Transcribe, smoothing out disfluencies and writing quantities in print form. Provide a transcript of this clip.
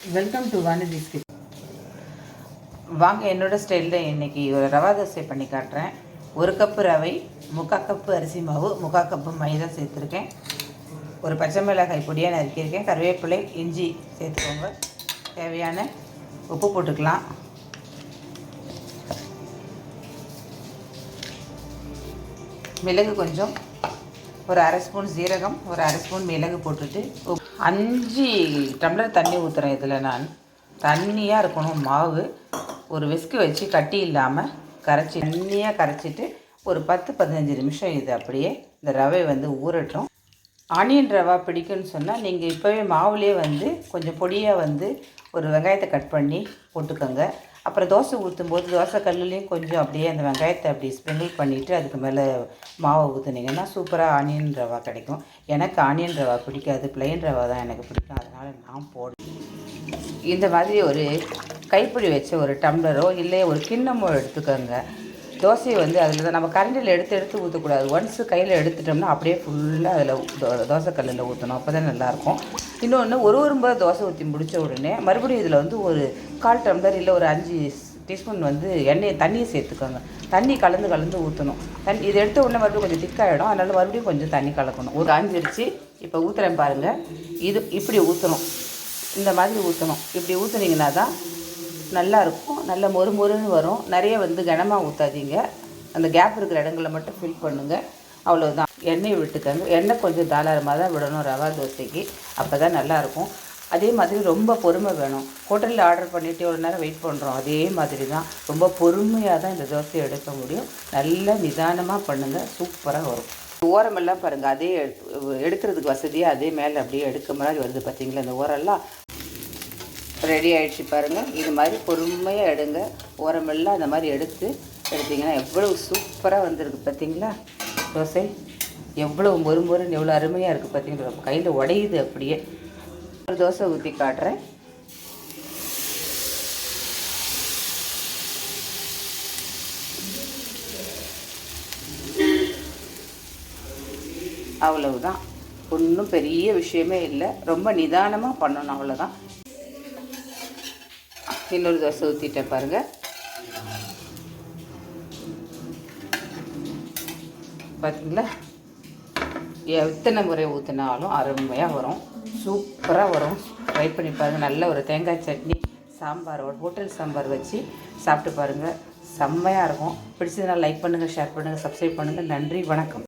Welcome to Vanathi's kitchen. வாங்க என்னோட ஸ்டைலில் இன்றைக்கி ஒரு ரவா தோசை பண்ணி காட்டுறேன். 1 கப்பு ரவை, 3/4 கப்பு அரிசி மாவு, 3/4 கப்பு மைதா சேர்த்துருக்கேன். ஒரு பச்சை மிளகாய் பொடியாக நறுக்கியிருக்கேன். கருவேப்பிலை, இஞ்சி சேர்த்துக்கோங்க. தேவையான உப்பு போட்டுக்கலாம். மிளகு கொஞ்சம், ஒரு 1/2 ஸ்பூன் சீரகம், ஒரு 1/2 ஸ்பூன் மிளகு போட்டுட்டு 5 டம்ளர் தண்ணி ஊற்றுறேன். இதில் நான் தண்ணியாக இருக்கணும். மாவு ஒரு விஸ்கு வச்சு கட்டி இல்லாமல் தண்ணியாக கரைச்சிட்டு ஒரு 10-15 நிமிஷம் இது அப்படியே இந்த ரவை ஊறட்டும். ஆனியன் ரவா பிடிக்கும்னு சொன்னால் நீங்கள் இப்போவே மாவுலேயே கொஞ்சம் பொடியாக ஒரு வெங்காயத்தை கட் பண்ணி போட்டுக்கோங்க. அப்புறம் தோசை ஊற்றும்போது தோசை கல்லுலேயும் கொஞ்சம் அப்படியே அந்த வெங்காயத்தை அப்படி ஸ்ப்ரிங்கிள் பண்ணிவிட்டு அதுக்கு மேலே மாவை ஊற்றுனீங்கன்னா சூப்பராக ஆனியன் ரவா கிடைக்கும். எனக்கு ஆனியன் ரவா பிடிக்காது, ப்ளைன் ரவா தான் எனக்கு பிடிக்கும். அதனால் நான் போடுறேன். இந்த மாதிரி ஒரு கைப்பிடி வச்ச ஒரு டம்ளரோ இல்லை ஒரு கிண்ணமோ எடுத்துக்கோங்க. தோசையை அதில் தான் நம்ம கரண்டில் எடுத்து ஊற்றக்கூடாது. ஒன்ஸு கையில் எடுத்துட்டோம்னா அப்படியே ஃபுல்லாக அதில் தோசை கல்லில் ஊற்றணும். அப்போ தான் நல்லாயிருக்கும். இன்னொன்று ஒரு முறை தோசை ஊற்றி முடித்த உடனே மறுபடியும் இதில் ஒரு 1/4 டம்ளர் இல்லை ஒரு 5 டீஸ்பூன் தண்ணியை சேர்த்துக்கோங்க. தண்ணி கலந்து ஊற்றணும். இதை எடுத்த உடனே மறுபடியும் கொஞ்சம் திக்காகிடும். அதனால் மறுபடியும் கொஞ்சம் தண்ணி கலக்கணும். ஒரு காஞ்சிருச்சு. இப்போ ஊற்றுறேன் பாருங்கள். இப்படி ஊற்றணும். இந்த மாதிரி ஊற்றணும். இப்படி ஊற்றுனீங்கன்னா தான் நல்லாயிருக்கும். நல்ல மொறுன்னு வரும். நிறைய கனமாக ஊற்றாதீங்க. அந்த கேப் இருக்கிற இடங்களில் மட்டும் ஃபில் பண்ணுங்கள். அவ்வளோதான். எண்ணெய் விட்டுக்கங்க. எண்ணெய் கொஞ்சம் தாராளமாக தான் விடணும் ரவா தோசைக்கு. அப்போ தான் நல்லாயிருக்கும். அதே மாதிரி ரொம்ப பொறுமை வேணும். ஹோட்டலில் ஆர்டர் பண்ணிவிட்டு ஒரு நேரம் வெயிட் பண்ணுறோம். அதே மாதிரி தான் ரொம்ப பொறுமையாக தான் இந்த தோசையை எடுக்க முடியும். நல்லா நிதானமாக பண்ணுங்கள். சூப்பராக வரும். ஓரமெல்லாம் பாருங்கள். அதே எடுக்கிறதுக்கு வசதியாக அதே மேலே அப்படியே எடுக்க மாதிரி வருது. பார்த்தீங்களா? இந்த ஓரெல்லாம் ரெடி ஆகிடுச்சு பாருங்கள். இது மாதிரி பொறுமையாக எடுங்க. ஓரமெல்லாம் அந்த மாதிரி எடுத்திங்கன்னா எவ்வளவு சூப்பராக வந்திருக்கு பார்த்தீங்களா? தோசை எவ்வளோ மொறுன்னு எவ்வளோ அருமையாக இருக்குது பார்த்தீங்களா? கையில் உடையுது. அப்படியே ஒரு தோசை ஊற்றி காட்டுறேன். அவ்வளவுதான். ஒன்றும் பெரிய விஷயமே இல்லை. ரொம்ப நிதானமாக பண்ணணும். அவ்வளோதான். இன்னொரு தோசை ஊற்றிட்டேன் பாருங்கள். பார்த்தீங்களா? எத்தனை முறை ஊற்றினாலும் அருமையாக வரும். சூப்பராக வரும். ட்ரை பண்ணி பாருங்கள். நல்ல ஒரு தேங்காய் சட்னி, சாம்பார், ஹோட்டல் சாம்பார் வச்சு சாப்பிட்டு பாருங்கள். செம்மையாக இருக்கும். பிடிச்சதுனால் லைக் பண்ணுங்கள், ஷேர் பண்ணுங்கள், சப்ஸ்கிரைப் பண்ணுங்கள். நன்றி, வணக்கம்.